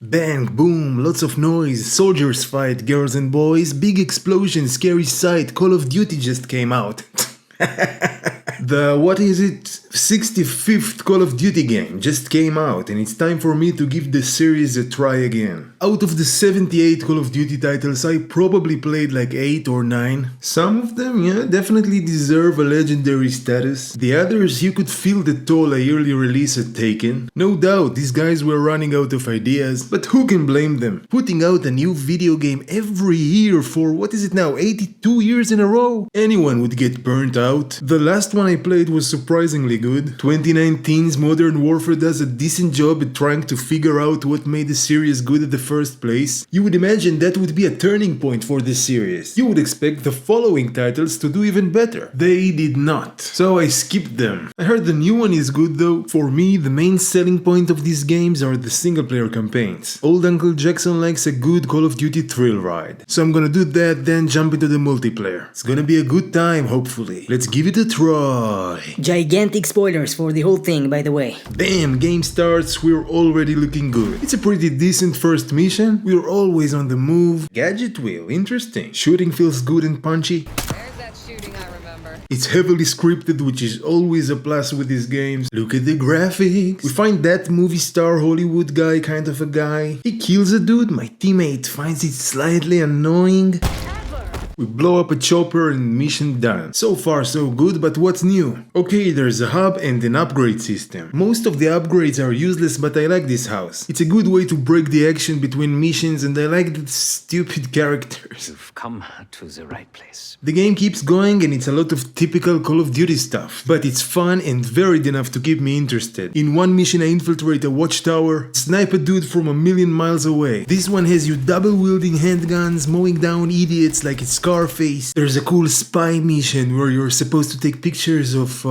Bang, boom, lots of noise, soldiers fight, girls and boys, big explosion, scary sight, Call of Duty just came out. The, 65th Call of Duty game just came out, and it's time for me to give the series a try again. Out of the 78 Call of Duty titles, I probably played like 8 or 9. Some of them, yeah, definitely deserve a legendary status. The others, you could feel the toll a yearly release had taken. No doubt, these guys were running out of ideas, but who can blame them? Putting out a new video game every year for, 82 years in a row? Anyone would get burnt out. The last one I played was surprisingly good. 2019's Modern Warfare does a decent job at trying to figure out what made the series good at the first place. You would imagine that would be a turning point for the series. You would expect the following titles to do even better. They did not. So I skipped them. I heard the new one is good though. For me, the main selling point of these games are the single player campaigns. Old Uncle Jackson likes a good Call of Duty thrill ride. So I'm gonna do that, then jump into the multiplayer. It's gonna be a good time, hopefully. Let's give it a try. Gigantic spoilers for the whole thing, by the way. Bam, game starts, we're already looking good. It's a pretty decent first mission, we're always on the move. Gadget wheel, interesting. Shooting feels good and punchy. There's that shooting I remember. It's heavily scripted, which is always a plus with these games. Look at the graphics. We find that movie star Hollywood guy kind of a guy. He kills a dude, my teammate finds it slightly annoying. We blow up a chopper and mission done. So far so good, but what's new? Okay, there's a hub and an upgrade system. Most of the upgrades are useless, but I like this house. It's a good way to break the action between missions, and I like the stupid characters. You've come to the right place. The game keeps going and it's a lot of typical Call of Duty stuff, but it's fun and varied enough to keep me interested. In one mission I infiltrate a watchtower, snipe a dude from a million miles away. This one has you double wielding handguns, mowing down idiots like it's Scarface. There's a cool spy mission where you're supposed to take pictures of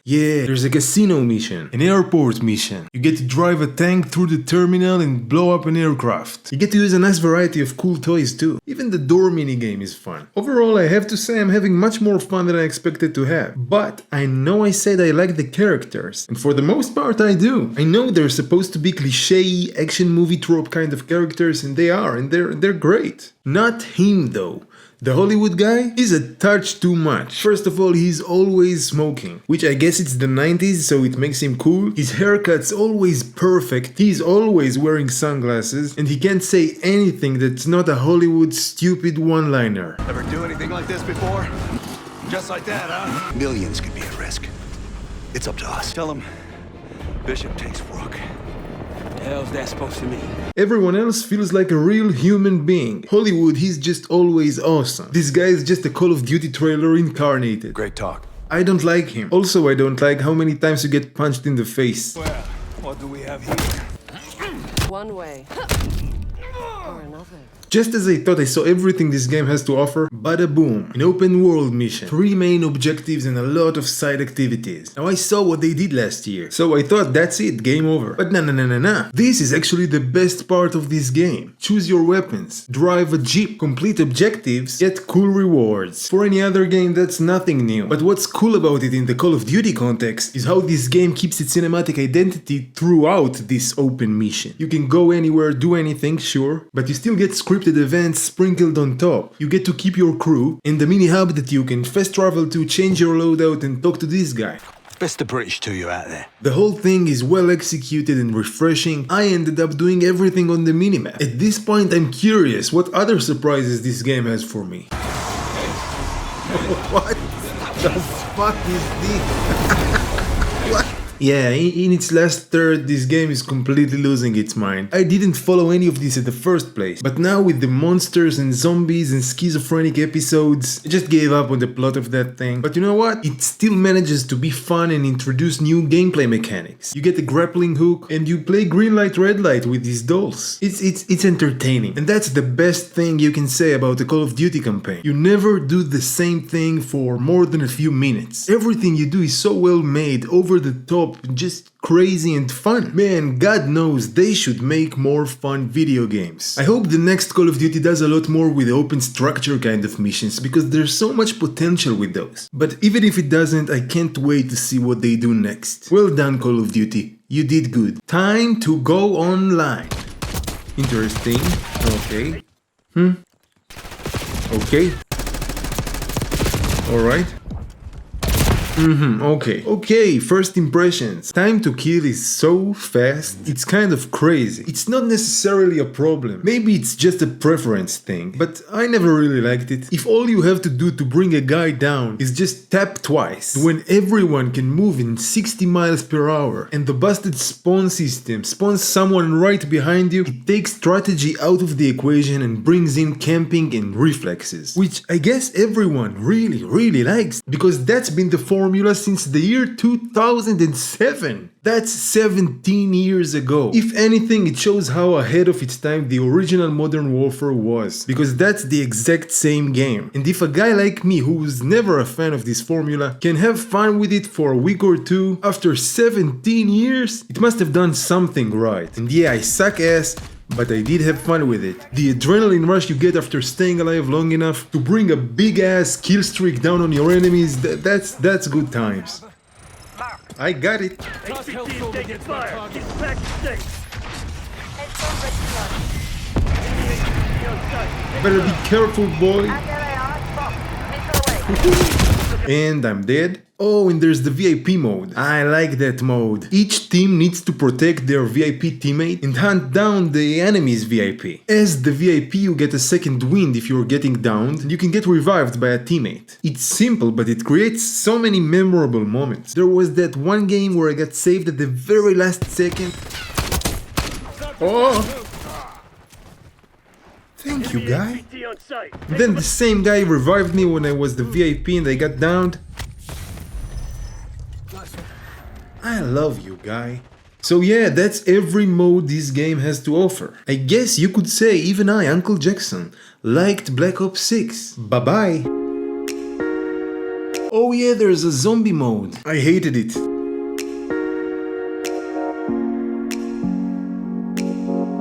there's a casino mission, an airport mission. You get to drive a tank through the terminal and blow up an aircraft. You get to use a nice variety of cool toys too. Even the door minigame is fun. Overall, I have to say I'm having much more fun than I expected to have. But I know I said I like the characters, and for the most part I do. I know they're supposed to be cliché action movie trope kind of characters, and they are, and they're great. Not him though. The Hollywood guy is a touch too much. First of all, he's always smoking, which I guess it's the 90s, so it makes him cool. His haircut's always perfect, he's always wearing sunglasses, and he can't say anything that's not a Hollywood stupid one-liner. Ever do anything like this before? Just like that, huh? Millions could be at risk. It's up to us. Tell him Bishop takes Rook. The hell's that supposed to mean? Everyone else feels like a real human being. Hollywood, he's just always awesome. This guy is just a Call of Duty trailer incarnated. Great talk. I don't like him. Also, I don't like how many times you get punched in the face. Well, what do we have here? One way. Or another. Just as I thought I saw everything this game has to offer, bada boom, an open world mission, 3 main objectives and a lot of side activities. Now I saw what they did last year, so I thought that's it, game over. But nah. This is actually the best part of this game. Choose your weapons, drive a jeep, complete objectives, get cool rewards. For any other game that's nothing new. But what's cool about it in the Call of Duty context is how this game keeps its cinematic identity throughout this open mission. You can go anywhere, do anything, sure, but you still get scripted events sprinkled on top. You get to keep your crew, and the mini hub that you can fast travel to, change your loadout and talk to this guy. Best of British to you out there. The whole thing is well executed and refreshing. I ended up doing everything on the minimap. At this point I'm curious what other surprises this game has for me. What the fuck is this? What? Yeah, in its last third, this game is completely losing its mind. I didn't follow any of this at the first place, but now with the monsters and zombies and schizophrenic episodes, I just gave up on the plot of that thing. But you know what? It still manages to be fun and introduce new gameplay mechanics. You get a grappling hook and you play green light, red light with these dolls. It's entertaining, and that's the best thing you can say about the Call of Duty campaign. You never do the same thing for more than a few minutes. Everything you do is so well made, over the top, just crazy and fun. Man, God knows they should make more fun video games. I hope the next Call of Duty does a lot more with open structure kind of missions, because there's so much potential with those. But even if it doesn't, I can't wait to see what they do next. Well done, Call of Duty. You did good. Time to go online. Interesting. Okay. Okay. Alright. Okay, first impressions. Time to kill is so fast, it's kind of crazy. It's not necessarily a problem. Maybe it's just a preference thing, but I never really liked it. If all you have to do to bring a guy down is just tap twice, when everyone can move in 60 miles per hour, and the busted spawn system spawns someone right behind you, it takes strategy out of the equation and brings in camping and reflexes. Which I guess everyone really likes, because that's been the formula since the year 2007. That's 17 years ago. If anything, it shows how ahead of its time the original Modern Warfare was, because that's the exact same game. And if a guy like me, who was never a fan of this formula, can have fun with it for a week or two after 17 years, it must have done something right. And yeah, I suck ass, but I did have fun with it. The adrenaline rush you get after staying alive long enough to bring a big ass kill streak down on your enemies, that's good times. I got it. Better be careful, boy. And I'm dead. Oh, and there's the VIP mode. I like that mode. Each team needs to protect their VIP teammate and hunt down the enemy's VIP. As the VIP, you get a second wind if you're getting downed, and you can get revived by a teammate. It's simple, but it creates so many memorable moments. There was that one game where I got saved at the very last second. Oh! Thank you, guy. Then the same guy revived me when I was the VIP and I got downed. I love you, guy. So yeah, that's every mode this game has to offer. I guess you could say even I, Uncle Jackson, liked Black Ops 6. Bye-bye. Oh yeah, there's a zombie mode. I hated it.